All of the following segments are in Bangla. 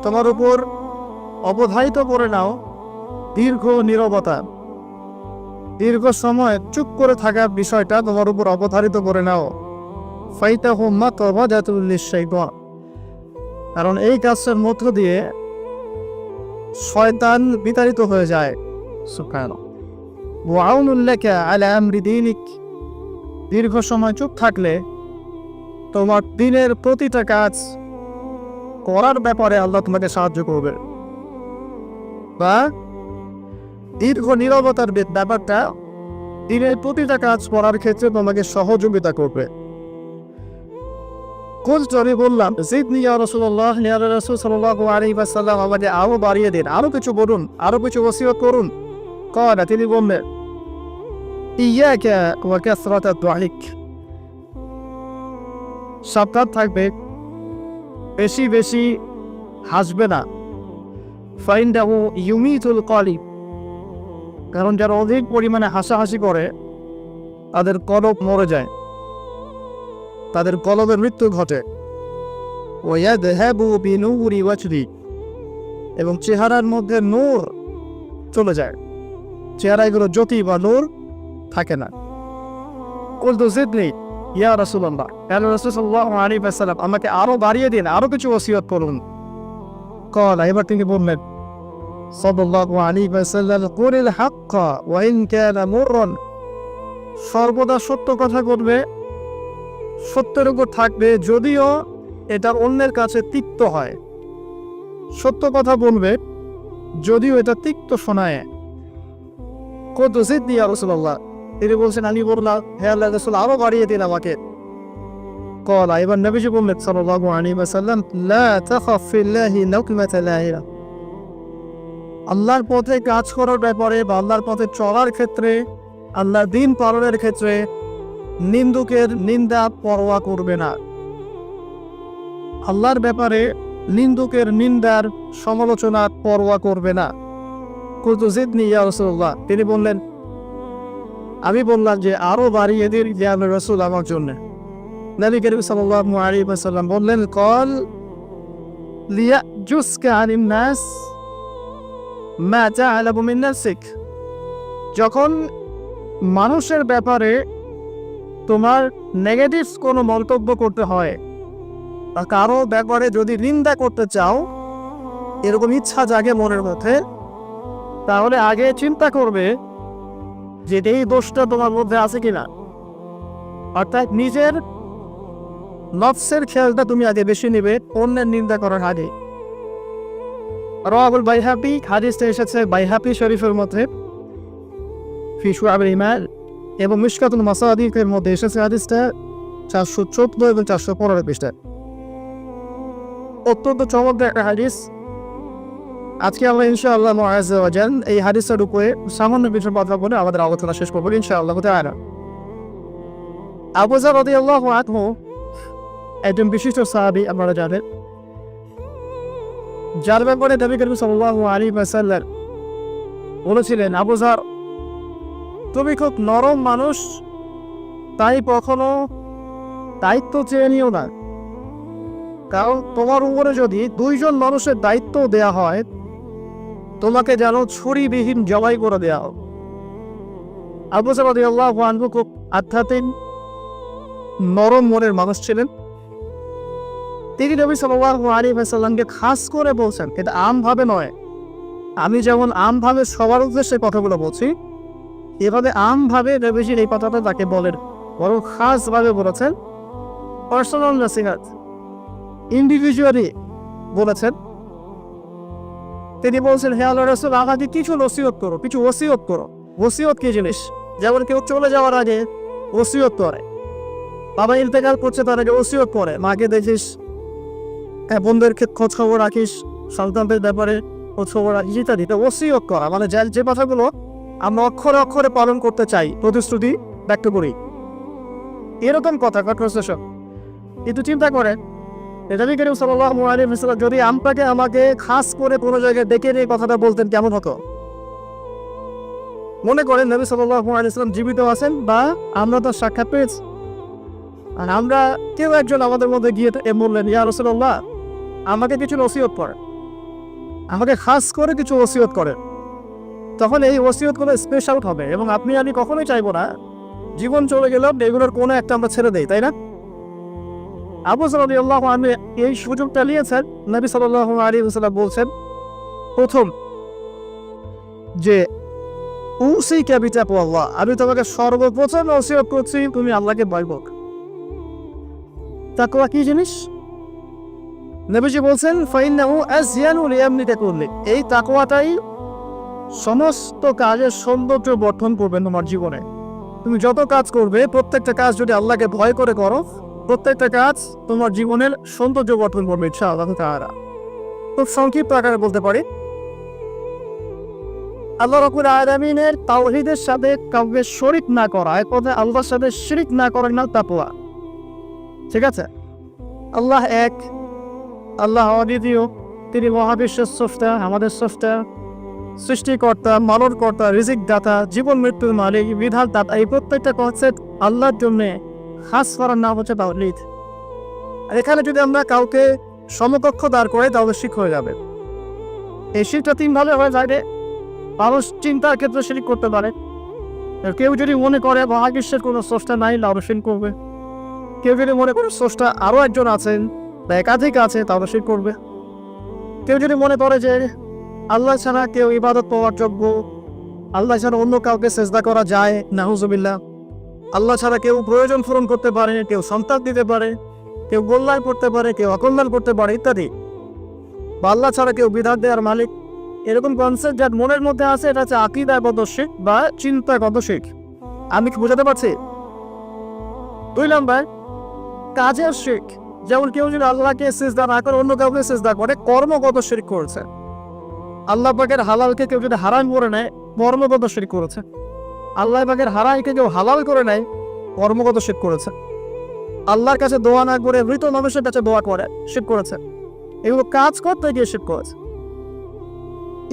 তোমার উপর অবধারিত করে নাও দীর্ঘ নীরবতা, দীর্ঘ সময় চুপ করে থাকার বিষয়টা তোমার উপর অবধারিত করে নাও। ফাইতাহু মাতবাদাতুল লিশ-শাইতান, কারণ এই কাজের মধ্য দিয়ে শয়তান বিতাড়িত হয়ে যায়। সুবহানাল্লাহ। ওয়া আউনুল লাকা আলা আমরি দীনিক, দীর্ঘ সময় চুপ থাকলে তোমার দিনের প্রতিটা কাজ করার ব্যাপারে আল্লাহ তোমাকে সাহায্য করবে, বা দীর্ঘ নীরবতার ব্যাপারটা দিনের প্রতিটা কাজ করার ক্ষেত্রে তোমাকে সহযোগিতা করবে। আমি বললাম, জিদনি ইয়া রাসূলুল্লাহ, ইয়া রাসূল সাল্লাল্লাহু আলাইহি ওয়াসাল্লাম, আমাকে আরো বাড়িয়ে দিন, আরো কিছু বলুন, আরো কিছু ওসিয়ত করুন। ক্বালা, তিনি বললেন, ইয়াকা ওয়া কাসরাতাদ দুআইক, সাবধান থাকবে, বেশি বেশি হাসবে না। ফাইন্দাহু ইউমিতুল কলিব, কারণ যারা অধিক পরিমাণে হাসাহাসি করে তাদের কলব মরে যায়, তাদের কলবের মৃত্যু ঘটে। ওয়ায়াযহাবু বিনূরি ওয়াজহি, এবং চেহারার মধ্যে নূর চলে যায়, চেহারায় কোনো জ্যোতি বা নূর থাকে না। কুলতু জিদনি ইয়া রাসূলুল্লাহ, ইয়া রাসূল সাল্লাল্লাহু আলাইহি ওয়াসাল্লাম, আমাকে আরো বাড়িয়ে দিন, আরো কিছু ওসিয়ত করুন। ক্বালা, এবার তিনি বললেন সাল্লাল্লাহু আলাইহি ওয়াসাল্লাম, কুলিল হাক্কা ওয়া ইন কানা মুররান, সর্বদা সত্য কথা বলবে, সত্যের উপর থাকবে যদিও এটা অন্যের কাছে তিক্ত হয়। সত্য কথা বলবে যদিও এটা তিক্ত শোনায়। কুলতু জিদনি ইয়া রাসূলুল্লাহ, তিনি বলছেন, আমি বললাম, হে আল্লাহর রাসূল, আরো বাড়িয়ে দিন আমাকে। ক্বালা, এবার নবীজি বললেন সাল্লাল্লাহু আলাইহি ওয়াসাল্লাম, লা তাখাফ ফিল্লাহি লাওমাতা লাইম, আল্লাহর পথে কাজ করার ব্যাপারে বা আল্লাহর পথে চলার ক্ষেত্রে, আল্লাহর দ্বীন পালনের ক্ষেত্রে নিন্দুকের নিন্দা পরোয়া করবে না। আল্লাহর ব্যাপারে নিন্দুকের নিন্দার সমালোচনার পরোয়া করবে না। কুলতু জিদনি ইয়া রাসূলুল্লাহ, তিনি বললেন, আমি বললাম যে আরো বাড়িয়ে দিন ইয়া রাসূল আমার জন্য। নবী করিম সাল্লাল্লাহু আলাইহি ওয়াসাল্লাম বললেন, কল লিয়াজুসকা আনিন নাস মা তা'লামু মিন নাফসিক, যখন মানুষের ব্যাপারে তোমার নেগেটিভ কোনো মন্তব্য করতে হয় বা কারো ব্যাপারে যদি নিন্দা করতে চাও, এরকম ইচ্ছা জাগে মনের মধ্যে, তাহলে আগে চিন্তা করবে যে এই দোষটা তোমার মধ্যে আছে কিনা। অর্থাৎ নিজের নফসের খেয়ালটা তুমি আগে বেশি নেবে অন্যের নিন্দা করার আগে। রাওয়াহুল বাইহাকি, হাদিসটা এসেছে বাইহাকি শরীফের মধ্যে ফি শুআবুল ঈমান, এবং মিশকাতুল মাসাদিকের মধ্যে এসেছে হাদিসটা 414 এবং 415 পৃষ্ঠায়। অত্যন্ত চমৎকার একটা হাদিস। আজকে আমরা ইনশাআল্লাহ মুআজ্জা ওয়া জান এই হাদিসের উপরে সামান্য কিছু কথা বলে আমাদের আলোচনা শেষ করব ইনশাআল্লাহ তাআলা। আবু যার রাদিয়াল্লাহু আনহু একজন বিশিষ্ট সাহাবী, আপনারা জানেন, যার ব্যাপারে নবী করিম সাল্লাল্লাহু আলাইহি ওয়াসাল্লাম বলেছিলেন, আবু যার, তুমি খুব নরম মানুষ, তাই কখনো দায়িত্ব চেয়ে নিও না, কারণ তোমার উপরে যদি 2 জন মানুষের দায়িত্ব দেয়া হয়, তোমাকে যেন ছুরিবিহীন জবাই করে দেয়া হবে। আবু যার রাদিয়াল্লাহু আনহু খুব আধ্যাত্মিক নরম মনের মানুষ ছিলেন। তিনি নবী সাল্লাল্লাহু আলাইহি ওয়াসাল্লামকে খাস করে বলছেন, এটা আমভাবে নয়, আমি যেমন আমভাবে সবার উদ্দেশ্যে কথাগুলো বলছি, এভাবে আমভাবে নবীজির এই কথাটা তাকে বলেন, বরং খাসভাবে বলেছেন, পার্সোনাল নসিহত, ইন্ডিভিজুয়ালি বলেছেন। তিনি বলছেন, হে আল্লাহর রাসূল, আমাকে কিছু নসিহত করো, কিছু ওসিয়ত করো। ওসিয়ত কি জিনিস? যেমন কেউ চলে যাওয়ার আগে ওসিয়ত করে, বাবা ইন্তেকাল করছে তার আগে ওসিয়ত করে, মাকে দেখিস, বোনদের খোঁজ খবর রাখিস, সন্তানদের ব্যাপারে খোঁজ খবর রাখিস, ইত্যাদি। ওসিয়ত করা মানে যে কথাগুলো আমরা অক্ষরে অক্ষরে পালন করতে চাই, প্রতিশ্রুতি ব্যক্ত করি, এরকম কথা কনভারসেশন। কিন্তু চিন্তা করেন, নবী করিম সাল্লাল্লাহু আলাইহি ওয়াসাল্লাম যদি আমাকে খাস করে কোনো জায়গায় ডেকে নিয়ে কথাটা বলতেন, কেমন হতো? মনে করেন নবী সাল্লাল্লাহু আলাইহি ওয়াসাল্লাম জীবিত আছেন বা আমরা তো সাক্ষাৎ পেয়েছি, আর আমরা কেউ একজন আমাদের মধ্যে গিয়ে বললেন, ইয়া রাসূলুল্লাহ, আমাকে কিছু নসিহত করেন। আমাকে খাস করে কিছু ওসিয়ত করেন, তখন এই ওসিয়তগুলো স্পেশাল হবে এবং আপনি আমি কখনোই চাইবো না জীবন চলে গেলেও এগুলোর কোনো একটা আমরা ছেড়ে দেই, তাই না? আবু রাদিয়াল্লাহু আনহু এই সুযোগটা নিয়েছেন। নবী সাল্লাল্লাহু আলাইহি ওয়াসাল্লাম বলছেন, প্রথম যে উসিকা বিতাকওয়াল্লাহ, আমি তোমাকে সর্বপ্রথম ওসিয়ত করছি তুমি আল্লাহকে ভয় করো। তাকওয়া কি জিনিস? নবীজি বলছেন ফাইন্নাহু আযয়ানু লিয়ামনিকা কুল্লি, এই তাকওয়াটাই সমস্ত কাজের সৌন্দর্য বর্ধন করবে তোমার জীবনে। তুমি যত কাজ করবে প্রত্যেকটা কাজ যদি আল্লাহকে ভয় করে করো, প্রত্যেকটা কাজ তোমার জীবনের সৌন্দর্য বর্ধন করবে ইনশাআল্লাহ তাআলা। খুব সংক্ষিপ্ত আকারে বলতে পারি, আল্লাহ রাব্বুল আলামিনের তাওহীদের সাথে কাউকে শরীক না করা, এক কথায় আল্লাহর সাথে শিরক না করার নাম তাকওয়া। ঠিক আছে? আল্লাহ এক, আল্লাহ অদ্বিতীয়, তিনি মহাবিশ্বের স্রষ্টা, আমাদের স্রষ্টা, সৃষ্টিকর্তা, মানবকর্তা, রিজিক দাতা, জীবন মৃত্যুর মালিক, বিধান দাতা। এই প্রত্যেকটা কনসেপ্ট আল্লাহর জন্য খাস করার নাম হচ্ছে তাওহীদ। আর এখানে যদি আমরা কাউকে সমকক্ষ দাঁড় করে তাহলে শিরক হয়ে যাবে। এই শিরকটা তিনভাবে হয়ে যায়। মানুষ চিন্তার ক্ষেত্রে শিরক করতে পারে। কেউ যদি মনে করে মহাবিশ্বের কোনো স্রষ্টা নাই তাহলে শিরক করবে। কেউ যদি মনে করে স্রষ্টা আরও একজন আছেন বা একাধিক আছে তাহলে শিরক করবে। কেউ যদি মনে করে যে আল্লাহ ছাড়া কেউ ইবাদত পাওয়ার যোগ্য, আল্লাহ ছাড়া অন্য কাউকে সেজদা করা যায়, নাউজুবিল্লাহ, আল্লাহ ছাড়া কেউ প্রয়োজন পূরণ করতে পারে, কেউ সন্তান দিতে পারে, কেউ কল্যাণ করতে পারে, কেউ অকল্যাণ করতে পারে ইত্যাদি, বা আল্লাহ ছাড়া কেউ বিধান দেওয়ার মালিক, এরকম কনসেপ্ট যার মনের মধ্যে আছে এটা হচ্ছে আকীদাগত শিরক বা চিন্তাগত শিরক। আমি কি বোঝাতে পারছি? 2 নাম্বার কাজের শিরক, যেমন কেউ যদি আল্লাহকে সিজদা না করে অন্য কাউকে সিজদা করে, কর্মগত শিরক করেছে। আল্লাহ পাকের হালালকে কেউ যদি হারাম করে নেয়, কর্মগত শিরক করেছে। আল্লাহ পাকের হারামকে কেউ হালাল করে নেয়, কর্মগত শিরক করেছে। আল্লাহর কাছে দোয়া না করে মৃত মানুষের কাছে দোয়া করে শিরক করেছে। এগুলো কাজ করতে গিয়ে শিরক করেছে।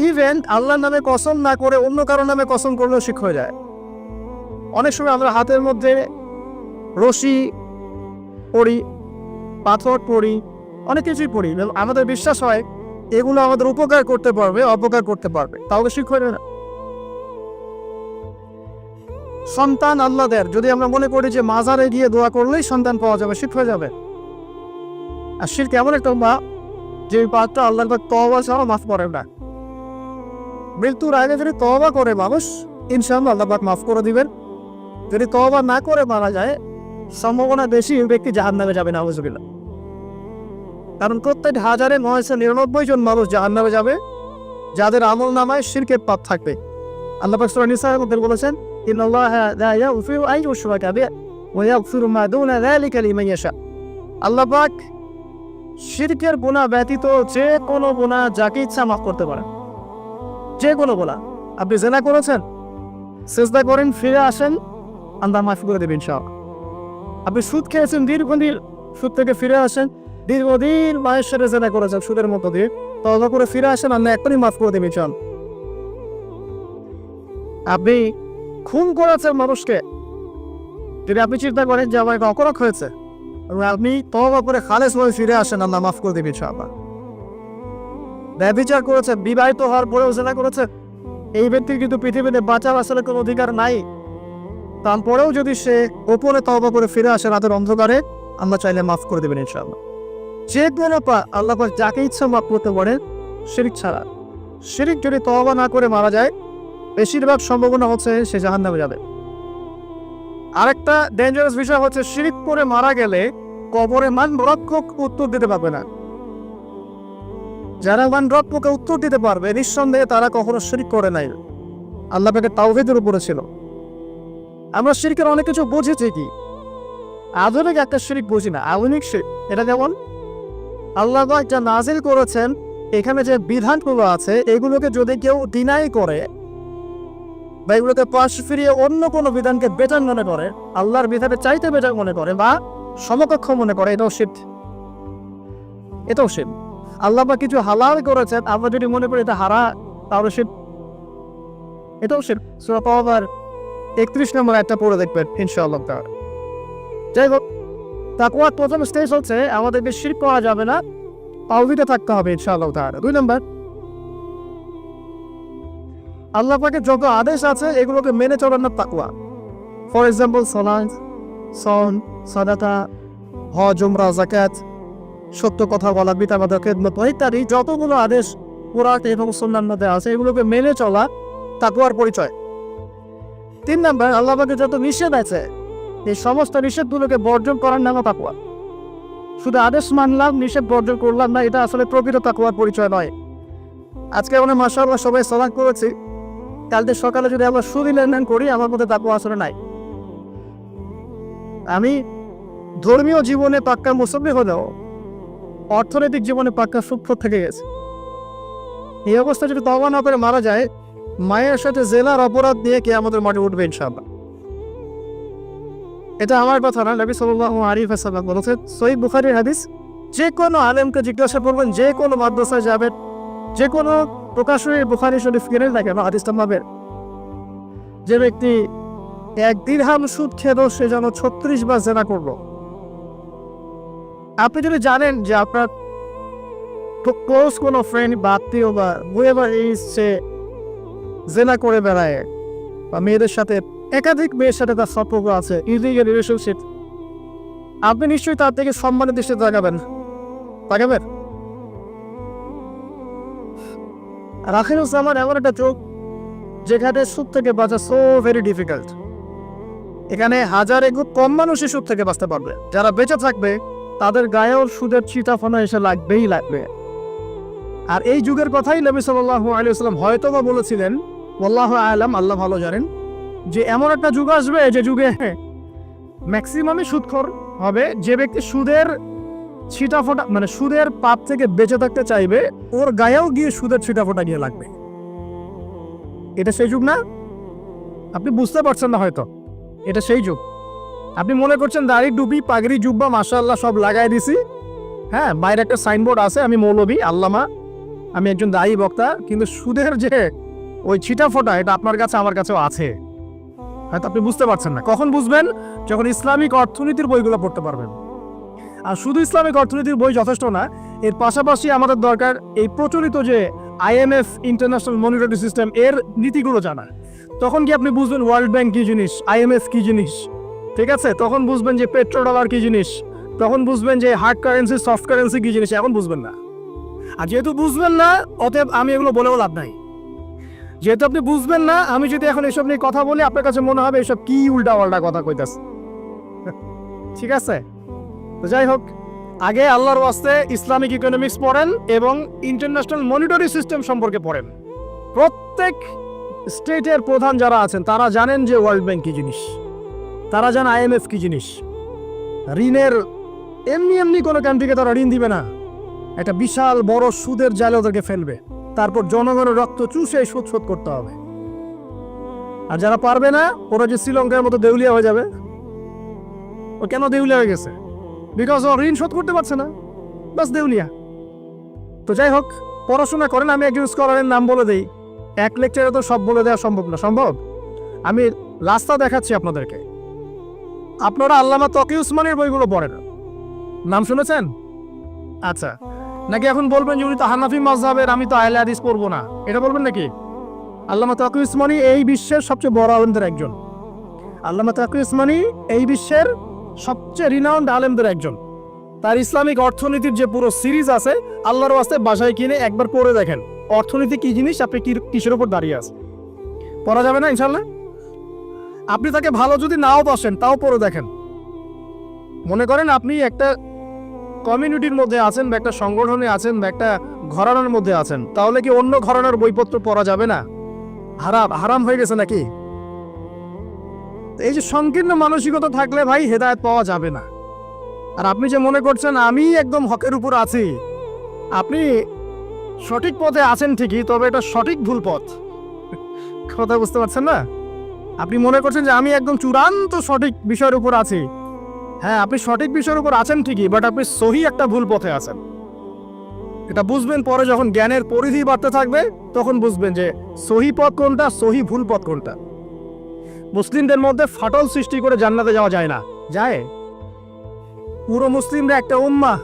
ইভেন আল্লাহর নামে কসম না করে অন্য কারোর নামে কসম করলেও শিরক হয়ে যায়। অনেক সময় আমরা হাতের মধ্যে রশি পড়ি, পাথর পড়ি, অনেক কিছুই পড়ি, আমাদের বিশ্বাস হয় এগুলো আমাদের উপকার করতে পারবে, অপকার করতে পারবে, তাহলে শিরক হয়ে না। সন্তান আল্লাহ দেয়, যদি আমরা মনে করি যে মাজারে গিয়ে দোয়া করলেই সন্তান পাওয়া যাবে, শিরক হয়ে যাবে। আর শিরক এমন একটা পাপ যে পাপটা আল্লাহর পাক তওবা ছাড়া মাফ করেন না। মৃত্যুর আগে যদি তওবা করে মানুষ, ইনশাআল্লাহ আল্লাহ পাক মাফ করে দিবেন। যদি তওবা না করে মারা যায়, সম্ভাবনা বেশি ওই ব্যক্তি জাহান্নামে যাবে, নাউজুবিল্লাহ। কারণ প্রত্যেক 1099 জন মানুষ জাহান্নামে যাবে যাদের আমল নামায় শিরকের পাপ থাকবে। আল্লাহ পাক সূরা নিসার মধ্যে বলেছেন, ইন্নাল্লাহা লা ইয়াগফিরু আন ইউশরাকা বিহি ওয়া ইয়াগফিরু মা দুনা যালিকা লিমান ইয়াশা। আল্লাহ পাক শিরকের গুনাহ ব্যতীত যে কোনো গুনাহ যাকে ইচ্ছা মাফ করতে পারেন। যে কোনো গুনাহ, আপনি জিনা করেছেন, সিজদা করেন, ফিরে আসেন, আল্লাহ মাফ করে দেবেন ইনশাআল্লাহ। আপনি সুদ খেয়েছেন দীর্ঘদিন, সুদ থেকে ফিরে আসেন, দীর্ঘদিন মায়ের সাথে জিনা করেছেন সুদের মতো দিয়ে, তওবা করে ফিরে আসেন, আল্লাহ এখনই মাফ করে দেবেন ইনশাআল্লাহ। আপনি খুন করেছেন মানুষকে, যদি আপনি চিন্তা করেন যে আমার অপরাধ হয়েছে এবং আপনি তওবা করে খালেস হয়ে ফিরে আসেন, আল্লাহ মাফ করে দেবেন ইনশাআল্লাহ। ব্যভিচার করেছে, বিবাহিত হওয়ার পরেও জিনা করেছে, এই ব্যক্তির কিন্তু পৃথিবীতে বাঁচার আসলে কোনো অধিকার নাই। তারপরেও যদি সে গোপনে তওবা করে ফিরে আসে রাতের অন্ধকারে, আল্লাহ চাইলে মাফ করে দেবেন ইনশাআল্লাহ। যে কোনো পাপ আল্লাহ পাক যাকে ইচ্ছা মাফ করতে পারেন, শিরক ছাড়া। শিরক যদি তওবা না করে মারা যায়, বেশিরভাগ সম্ভাবনা হচ্ছে সে জাহান্নামে যাবে। আরেকটা ডেঞ্জারাস বিষয় হচ্ছে, শিরক করে মারা গেলে কবরে মানরক্ষক উত্তর দিতে পারবে না। যারা মানরক্ষকে উত্তর দিতে পারবে, নিঃসন্দেহে তারা কখনো শিরক করে নাই, আল্লাহ পাকের তাওহীদের উপরে ছিল। আমরা শিরকের অনেক কিছু বুঝেছি, কি আধুনিক একটা শিরক বুঝি না, আধুনিক শিরক। এটা যেমন আল্লাহ পাক যা নাজিল করেছেন, এখানে যে বিধানগুলো আছে এগুলোকে যদি কেউ ডিনাই করে বা এগুলোকে পাশ ফিরিয়ে অন্য কোনো বিধানকে বেটার মনে করে, আল্লাহর বিধানে চাইতে বেটার মনে করে বা সমকক্ষ মনে করে, এটাও শিরক। এটাও শিরক। আল্লাহ পাক কিছু হালাল করেছেন, আমরা যদি মনে করি এটা হারাম, তাহলে শিরক, এটাও শিরক। সূরা তাওবার 31 নম্বর আয়াতটা পড়ে দেখবেন ইনশাআল্লাহ তাআলা। যাই হোক, তাকওয়ার প্রথম স্টেজ হচ্ছে আমাদেরকে শিরক করা যাবে না, তাওহীদে থাকতে হবে ইনশাআল্লাহ তাআলা। 2 নম্বর, আল্লাহ পাকের যত আদেশ আছে এগুলোকে মেনে চলার নাম তাকওয়া। ফর এক্সাম্পল সালাত, সন, সাদাকা, হজ, উমরা, যাকাত, সত্য কথা বলা, পিতামাতার খেদমত ইত্যাদি যতগুলো আদেশ কোরআন এবং সুন্নাহর মধ্যে আছে এগুলোকে মেনে চলা তাকওয়ার পরিচয়। 3 নাম্বার, আল্লাহ পাকের যত নিষেধ আছে এই সমস্ত নিষেধগুলোকে বর্জন করার নাম তাকওয়া। শুধু আদেশ মানলাম, নিষেধ বর্জন করলাম না, এটা আসলে প্রকৃত তাকওয়ার পরিচয় নয়। আজকে আমরা মাশাআল্লাহ সবাই সালাত করেছি, কালকে সকালে যদি আমরা সুদি লেনদেন করি আমার মধ্যে তাকওয়া আসলে নাই। আমি ধর্মীয় জীবনে পাক্কা মুসল্লি হলেও অর্থনৈতিক জীবনে পাক্কা সূক্ষ্ম থেকে গেছে। এই অবস্থা যদি তওবা না করে মারা যায়, মায়ের সাথে জেনার অপরাধ দিয়ে কে আমাদের মাঠে উঠবে ইনশাআল্লাহ। এটা আমার কথা না, নবী সাল্লাল্লাহু আলাইহি ওয়াসাল্লাম বলেছেন, সহিহ বুখারীর হাদিস, যে কোনো আলেমকে জিজ্ঞাসা করবেন, যে কোনো মাদ্রাসায় যাবেন, যে কোনো প্রকাশনী বুখারী শরীফ কিনেন না কেন, হাদিসটা পাবেন, যে ব্যক্তি 1 দিরহাম সুদ খেলো সে যেন 36 বার জেনা করলো। আপনি যদি জানেন যে আপনার ক্লোজ কোনো ফ্রেন্ড বা আত্মীয় বা হুয়েভার ইজ সে জেনা করে বেড়ায় বা মেয়েদের সাথে একাধিক মেয়ের সাথে তার সম্পর্ক আছে, ইলিগাল রিলেশনশিপ, আপনি নিশ্চয়ই তার থেকে সম্মানের দৃষ্টিতে তাকাবেন। রাখিনুজ্জামান এমন একটা চোখ যেখানে সুদ থেকে বাঁচা সো ভেরি ডিফিকাল্ট। এখানে হাজারে খুব কম মানুষই সুদ থেকে বাঁচতে পারবে। যারা বেঁচে থাকবে তাদের গায়েও সুদের ছিটাফোনা এসে লাগবেই লাগবে। আর এই যুগের কথাই নবী সাল্লাল্লাহু আলাইহি ওয়াসাল্লাম হয়তো বা বলেছিলেন, আল্লাহু আ'লাম, আল্লাহ ভালো জানেন, যে এমন একটা যুগ আসবে যে যুগে ম্যাক্সিমামই সুদখোর হবে। যে ব্যক্তি সুদের ছিটাফোঁটা মানে সুদের পাপ থেকে বেঁচে থাকতে চাইবে, ওর গায়েও গিয়ে সুদের ছিটাফোঁটা গিয়ে লাগবে। এটা সেই যুগ না? আপনি বুঝতে পারছেন না হয়তো, এটা সেই যুগ। আপনি মনে করছেন দাড়ি, টুপি, পাগড়ি, জুব্বা মাশাআল্লাহ সব লাগাই দিছি, হ্যাঁ, বাইরে একটা সাইনবোর্ড আছে, আমি মৌলবী, আল্লামা, আমি একজন দায়ী বক্তা, কিন্তু সুদের যে ওই ছিটাফোঁটা এটা আপনার কাছে আমার কাছেও আছে। হয়তো আপনি বুঝতে পারছেন না। কখন বুঝবেন? যখন ইসলামিক অর্থনীতির বইগুলো পড়তে পারবেন। আর শুধু ইসলামিক অর্থনীতির বই যথেষ্ট না, এর পাশাপাশি আমাদের দরকার এই প্রচলিত যে IMF, ইন্টারন্যাশনাল মনিটারি সিস্টেম, এর নীতিগুলো জানা। তখন কি আপনি বুঝবেন ওয়ার্ল্ড ব্যাংক কি জিনিস, IMF কি জিনিস, ঠিক আছে? তখন বুঝবেন যে পেট্রো ডলার কি জিনিস, তখন বুঝবেন যে হার্ড কারেন্সি, সফট কারেন্সি কি জিনিস। এখন বুঝবেন না। আর যেহেতু বুঝবেন না, অতএব আমি এগুলো বলেও লাভ নাই। যেহেতু আপনি বুঝবেন না, আমি যদি এখন এসব নিয়ে কথা বলি আপনার কাছে মনে হবে এসব কি উল্টা পাল্টা কথা কইতাছে। ঠিক আছে? তো যাই হোক, আগে আল্লাহর ওয়াস্তে ইসলামিক ইকোনমিক্স পড়েন এবং ইন্টারন্যাশনাল মনিটারি সিস্টেম সম্পর্কে পড়েন। প্রত্যেক স্টেটের প্রধান যারা আছেন তারা জানেন যে ওয়ার্ল্ড ব্যাংক কি জিনিস, তারা জানে IMF কি জিনিস। ঋণের এমনি এমনি কোনো কান্ট্রিকে তারা ঋণ দিবে না, একটা বিশাল বড় সুদের জালে ওদেরকে ফেলবে, তারপর জনগণের রক্ত চুষে সুদ শোধ করতে হবে। আর যারা পারবে না ওরা যে শ্রীলঙ্কার মতো দেউলিয়া হয়ে যাবে। ও কেন দেউলিয়া হয়ে গেছে? বিকজ ও ঋণ শোধ করতে পারছে না, বাস দেউলিয়া। তো যাই হোক, পড়াশোনা করেন। আমি একজন স্কলারের নাম বলে দিই, এক লেকচারে তো সব বলে দেওয়া সম্ভব না। সম্ভব? আমি রাস্তা দেখাচ্ছি আপনাদেরকে। আপনারা আল্লামা তকি উসমানীর বইগুলো পড়েন, নাম শুনেছেন? আচ্ছা, নাকি এখন বলবেন যে উনি তো হানাফি মাযহাবের, আমি তো আহলে হাদিস পড়বো না, এটা বলবেন নাকি? আল্লামা তকি উসমানী এই বিশ্বের সবচেয়ে বড় আলেমদের একজন। আল্লামা তকি উসমানী এই বিশ্বের সবচেয়ে রিনাউন্ড আলেমদের একজন। তার ইসলামিক অর্থনীতির যে পুরো সিরিজ আছে, আল্লাহর ওয়াস্তে বাসায় কিনে একবার পড়ে দেখেন অর্থনীতি কি জিনিস, আপনি কিসের উপর দাঁড়িয়ে আছে। পড়া যাবে না ইনশাল্লাহ? আপনি তাকে ভালো যদি নাও বসেন তাও পড়ে দেখেন। মনে করেন আপনি একটা কমিউনিটির মধ্যে আছেন বা একটা সংগঠনে আছেন বা একটা ঘরানার মধ্যে আছেন, তাহলে কি অন্য ঘরানার বইপত্র পড়া যাবে না? হারাম হয়ে গেছে নাকি? এই যে সংকীর্ণ মানসিকতা থাকলে ভাই হেদায়েত পাওয়া যাবে না। আর আপনি যে মনে করছেন আমি একদম হকের উপর আছি, আপনি সঠিক পথে আছেন ঠিকই, তবে এটা সঠিক ভুল পথ। কথা বুঝতে পারছেন না? আপনি মনে করছেন যে আমি একদম চূড়ান্ত সঠিক বিষয়ের উপর আছি। হ্যাঁ, আপনি সঠিক বিষয়ের উপর আছেন ঠিকই, বাট আপনি সহি একটা ভুল পথে আছেন। এটা বুঝবেন পরে, যখন জ্ঞানের পরিধি বাড়তে থাকবে তখন বুঝবেন যে সহি পথ কোনটা, সহি ভুল পথ কোনটা। মুসলিমদের মধ্যে ফাটল সৃষ্টি করে জান্নাতে যাওয়া যায় না। যায়? পুরো মুসলিমরা একটা উম্মাহ,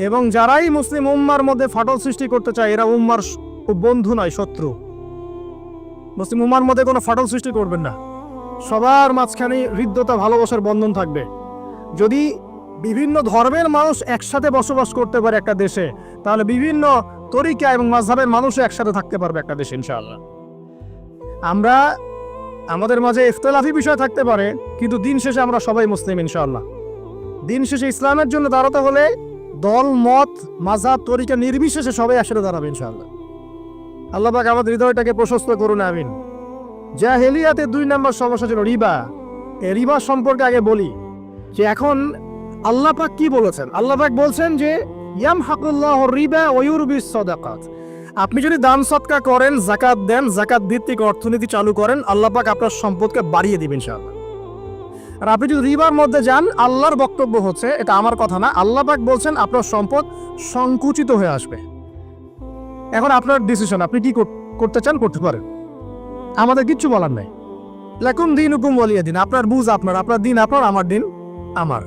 এবং যারাই মুসলিম উম্মার মধ্যে ফাটল সৃষ্টি করতে চায় এরা উম্মার বন্ধু নয়, শত্রু। মুসলিম উম্মার মধ্যে কোনো ফাটল সৃষ্টি করবেন না। সবার মাঝখানে হৃদ্যতা, ভালোবাসার বন্ধন থাকবে। যদি বিভিন্ন ধর্মের মানুষ একসাথে বসবাস করতে পারে একটা দেশে, তাহলে বিভিন্ন তরিকা এবং মাযহাবের মানুষও একসাথে থাকতে পারবে একটা দেশে ইনশাআল্লাহ। আমরা আমাদের মাঝে ইখতিলাফি বিষয় থাকতে পারে, কিন্তু দিন শেষে আমরা সবাই মুসলিম ইনশাআল্লাহ। দিন শেষে ইসলামের জন্য দাঁড়াতে হলে দল, মত, মাযহাব, তরিকা নির্বিশেষে সবাই একসাথে দাঁড়াবে ইনশাআল্লাহ। আল্লাহ পাক আমাদের হৃদয়টাকে প্রশস্ত করুন, আমিন। জাহেলিয়াতে 2 নম্বর সমস্যা ছিল রিবা। এই রিবা সম্পর্কে আগে বলি যে এখন আল্লাহ পাক কি বলেছেন। আল্লাহ পাক বলছেন যে ইয়ামহাকুল্লাহু রিবা ওয়া ইউরবিস সাদাকাত। আপনি যদি দান সদকা করেন, যাকাত দেন, যাকাত ভিত্তিক অর্থনীতি চালু করেন, আল্লাহ পাক আপনার সম্পদকে বাড়িয়ে দিবেন ইনশাআল্লাহ। আর আপনি যদি রিবার মধ্যে যান, আল্লাহর বক্তব্য হচ্ছে, এটা আমার কথা না, আল্লাহ পাক বলছেন আপনার সম্পদ সংকুচিত হয়ে আসবে। এখন আপনার ডিসিশন, আপনি কি করতে চান করতে পারেন, আমাদের কিচ্ছু বলার নাই। লাকুম দীনুকুম ওয়ালিয়া দিন, আপনার বুঝ আপনার, আপনার দিন আপনার, আমার দিন আমার।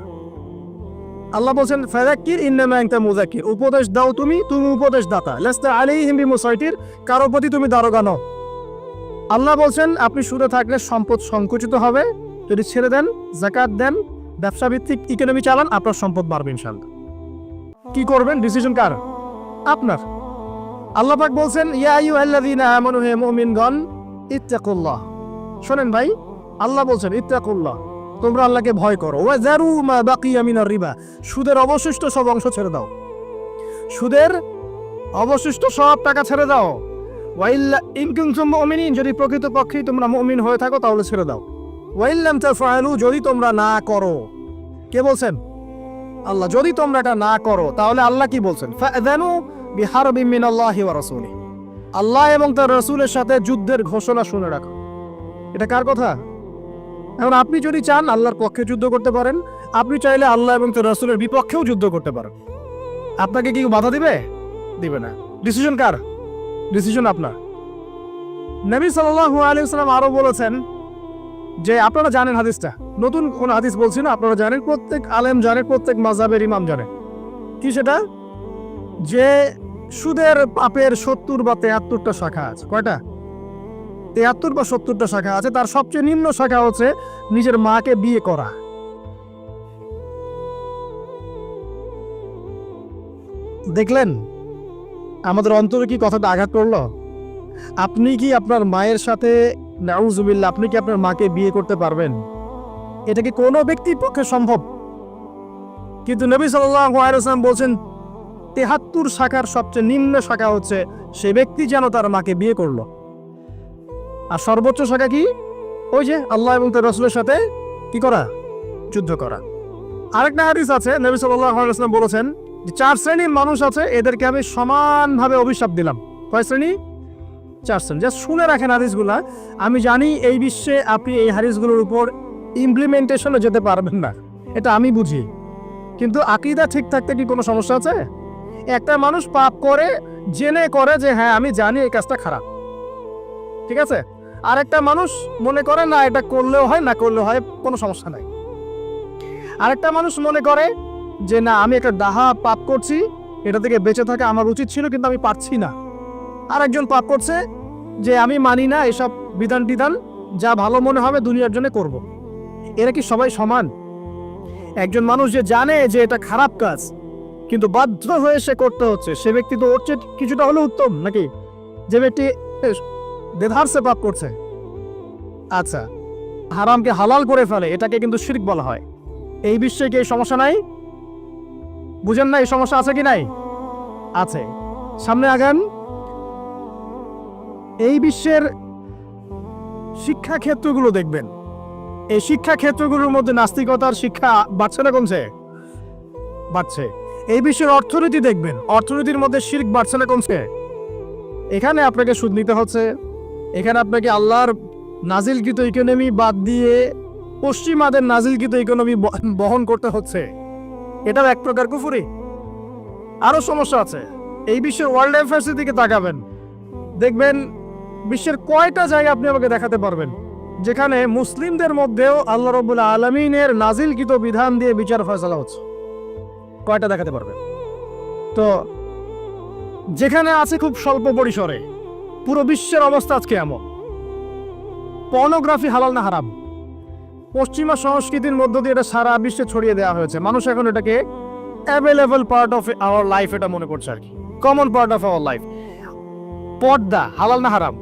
আল্লাহ বলছেন ফাযাক্কির ইন্নামা আনতা মুযাক্কির, উপদেশ দাও তুমি, তুমি উপদেশ দাতা। লাস্তা আলাইহিম বিমুসাইতির, কারো প্রতি তুমি দারোগা নও। আল্লাহ বলছেন আপনি সুদে থাকলে সম্পদ সংকুচিত হবে, যদি ছেড়ে দেন, যাকাত দেন, ব্যবসা ভিত্তিক ইকোনমি চালান, আপনার সম্পদ বাড়বে ইনশাআল্লাহ। কি করবেন, ডিসিশন কার? আপনার। আল্লাহ পাক বলছেন ইয়া আইয়ুহাল্লাযীনা আমানু, হে মুমিনগণ, ইত্তাকুল্লাহ। শোনেন ভাই, আল্লাহ বলছেন ইত্তাকুল্লাহ, তোমরা আল্লাহকে ভয় করো। ওয়া যারু মা বাকিয়া মিনার রিবা, সুদের অবশিষ্ট সব অংশ ছেড়ে দাও, সুদের অবশিষ্ট সব টাকা ছেড়ে দাও। ওয়া ইল্লা ইন কুনতুম মুমিনিন, যদি প্রকৃতপক্ষেই তোমরা মুমিন হয়ে থাকো তাহলে ছেড়ে দাও। ওয়া ইল্লাম তাফআলু, যদি তোমরা না করো। কে বলছেন? আল্লাহ। যদি তোমরা এটা না করো তাহলে আল্লাহ কি বলছেন? ফাআযানু বিহারবিন মিনাল্লাহি ওয়া রাসূলিহি, আল্লাহ এবং তার রাসূলের সাথে যুদ্ধের ঘোষণা শুনে রাখো। এটা কার কথা? এখন আপনি যদি চান আল্লাহর পক্ষে যুদ্ধ করতে পারেন, আপনি চাইলে আল্লাহ এবং তার রাসূলের বিপক্ষেও যুদ্ধ করতে পারেন। আপনাকে কি বাধা দিবে? দিবে না। ডিসিশন কার? ডিসিশন আপনার। নবী সাল্লাল্লাহু আলাইহি ওয়াসাল্লাম আরো বলেছেন যে, আপনারা জানেন হাদিসটা, নতুন কোন হাদিস বলছি না, আপনারা জানেন, প্রত্যেক আলেম জানে, প্রত্যেক মাযহাবের ইমাম জানে। কি সেটা? যে সুদের পাপের 70 বা 73টা শাখা আছে। কয়টা? 73 বা 70টা শাখা আছে। তার সবচেয়ে নিম্ন শাখা হচ্ছে নিজের মাকে বিয়ে করা। দেখলেন আমাদের অন্তরে কি কথাটা আঘাত করলো? আপনি কি আপনার মায়ের সাথে, নাউজুবিল্লাহ, আপনি কি আপনার মাকে বিয়ে করতে পারবেন? এটা কি কোনো ব্যক্তির পক্ষে সম্ভব? কিন্তু নবী সাল্লাল্লাহু আলাইহি ওয়াসাল্লাম বলছেন 73 শাখার সবচেয়ে নিম্ন শাখা হচ্ছে সে ব্যক্তি যেন তার মাকে বিয়ে করলো। আর সর্বোচ্চ শাখা কি? ওই যে আল্লাহ এবং তার রাসূলের সাথে কি করা? যুদ্ধ করা। আরেকটা হাদিস আছে, নবী সাল্লাল্লাহু আলাইহি ওয়াসাল্লাম বলেছেন যে 4 শ্রেণীর মানুষ আছে, এদেরকে আমি সমানভাবে অভিশাপ দিলাম। কয় শ্রেণী? 4 শ্রেণী। জাস্ট শুনে রাখেন হাদিসগুলা। আমি জানি এই বিশ্বে আপনি এই হাদিসগুলোর উপর ইমপ্লিমেন্টেশনে যেতে পারবেন না, এটা আমি বুঝি, কিন্তু আকীদা ঠিক থাকতে কি কোনো সমস্যা আছে? একটা মানুষ পাপ করে, জেনে করে যে হ্যাঁ আমি জানি এই কাজটা খারাপ, ঠিক আছে? আর একটা মানুষ মনে করে না এটা করলেও হয়, না করলেও হয়, কোনো সমস্যা নাই। আরেকটা মানুষ মনে করে যে না আমি একটা ডাহা পাপ করছি, এটা থেকে বেঁচে থাকা আমার উচিত ছিল কিন্তু আমি পারছি না। আরেকজন পাপ করছে যে আমি মানি না এসব বিধান টিধান, যা ভালো মনে হবে দুনিয়ার জন্য করব। এরা কি সবাই সমান? একজন মানুষ যে জানে যে এটা খারাপ কাজ কিন্তু বাধ্য হয়ে সে করতে হচ্ছে, সে ব্যক্তি তো ওর চেয়ে কিছুটা হলেও উত্তম নাকি? যে ব্যক্তি দেধারসে পাপ করছে, আচ্ছা, হারামকে হালাল করে ফেলে, এটাকে কিন্তু শিরক বলা হয়। এই বিশ্বে কি এই সমস্যা নাই? বুঝেন না এই সমস্যা আছে কি নাই? আছে। সামনে আগান। এই বিশ্বের শিক্ষা ক্ষেত্রগুলো দেখবেন, এই শিক্ষা ক্ষেত্রগুলোর মধ্যে নাস্তিকতার শিক্ষা বাড়ছে না কমছে? বাড়ছে। এই বিশ্বের অর্থনীতি দেখবেন, অর্থনীতির মধ্যে শিরক বাড়ছে না কমছে? এখানে আপনাকে সুদ নিতে হচ্ছে, এখানে আপনাকে আল্লাহর নাজিলকৃত ইকোনমি বাদ দিয়ে পশ্চিমাদের নাজিলকৃত ইকোনমি বহন করতে হচ্ছে। এটাও এক প্রকার কুফরি। আরো সমস্যা আছে। এই বিশ্বের ওয়ার্ল্ড অ্যাফেয়ার্সের দিকে তাকাবেন, দেখবেন বিশ্বের কয়টা জায়গা আপনি আমাকে দেখাতে পারবেন যেখানে মুসলিমদের মধ্যেও আল্লাহ রাব্বুল আলামিনের নাজিলকৃত বিধান দিয়ে বিচার ফয়সালা হচ্ছে? কয়টা দেখাতে পারবেন? তো যেখানে আছে খুব স্বল্প পরিসরে। পুরো বিশ্বের অবস্থা আজকে এমন। পর্নোগ্রাফি হালাল না হারাম? পশ্চিমা সংস্কৃতির মধ্য দিয়ে এটা সারা বিশ্বে ছড়িয়ে দেওয়া হয়েছে। মানুষ এখন এটাকে available part of our life এটা মনে করছে আর কি, common part of our life. পর্দা হালাল না হারাম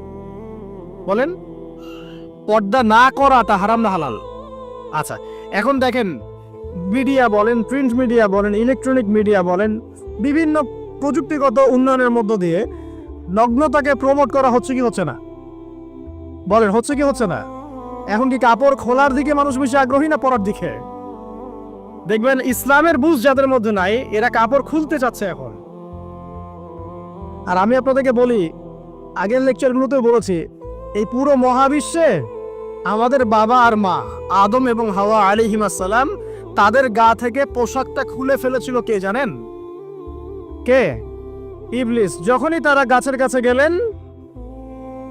বলেন? পর্দা না করাটা হারাম না হালাল? আচ্ছা, এখন দেখেন, মিডিয়া বলেন, প্রিন্ট মিডিয়া বলেন, ইলেকট্রনিক মিডিয়া বলেন, বিভিন্ন প্রযুক্তিগত উন্নয়নের মধ্য দিয়ে নগ্নতাকে প্রমোট করা হচ্ছে কি হচ্ছে না? বলেন, হচ্ছে কি হচ্ছে না? এখন কি কাপড় খোলার দিকে মানুষ বেশি আগ্রহী না পরার দিকে? দেখবেন ইসলামের বুঝ যাদের মধ্যে নাই, এরা কাপড় খুলতে চাচ্ছে এখন। আর আমি আপনাদেরকে বলি, আগের লেকচারগুলোতে বলেছি, এই পুরো মহাবিশ্বে আমাদের বাবা আর মা আদম এবং হাওয়া আলাইহিস সালাম, তাদের গা থেকে পোশাকটা খুলে ফেলেছিল কে জানেন? কে? ইবলিস। যখনই তারা গাছের কাছে গেলেন,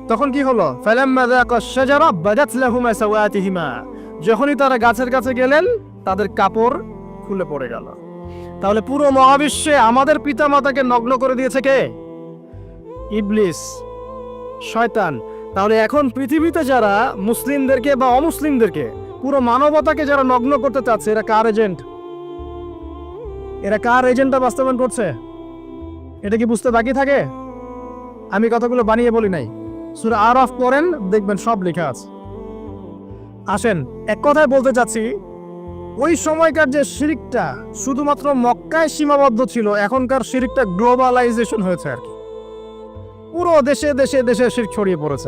তখন কি হলো? ফালাম্মা যাকা শাজারা বাদাত লাহুমা সাওয়াতিহিমা। যখনই তারা গাছের কাছে গেলেন, তাদের কাপড় খুলে পড়ে গেল। তাহলে পুরো মহাবিশ্বে আমাদের পিতামাতাকে নগ্ন করে দিয়েছে কে? ইবলিস, শয়তান। তাহলে এখন পৃথিবীতে যারা মুসলিমদেরকে বা অমুসলিমদেরকে, পুরো মানবতাকে যারা নগ্ন করতে চাচ্ছে, এরা কার এজেন্ট? এরা কার এজেন্টটা বাস্তবায়ন করছে? এটা কি বুঝতে বাকি থাকে? আমি কথাগুলো বানিয়ে বলি নাই। সূরা আরাফ পড়েন, দেখবেন সব লেখা আছে। আসেন, এক কথায় বলতে চাচ্ছি, ওই সময়কার যে শিরকটা শুধুমাত্র মক্কায় সীমাবদ্ধ ছিল, এখনকার শিরকটা গ্লোবালাইজেশন হয়েছে আর কি। পুরো দেশে দেশে দেশে শিরক ছড়িয়ে পড়েছে।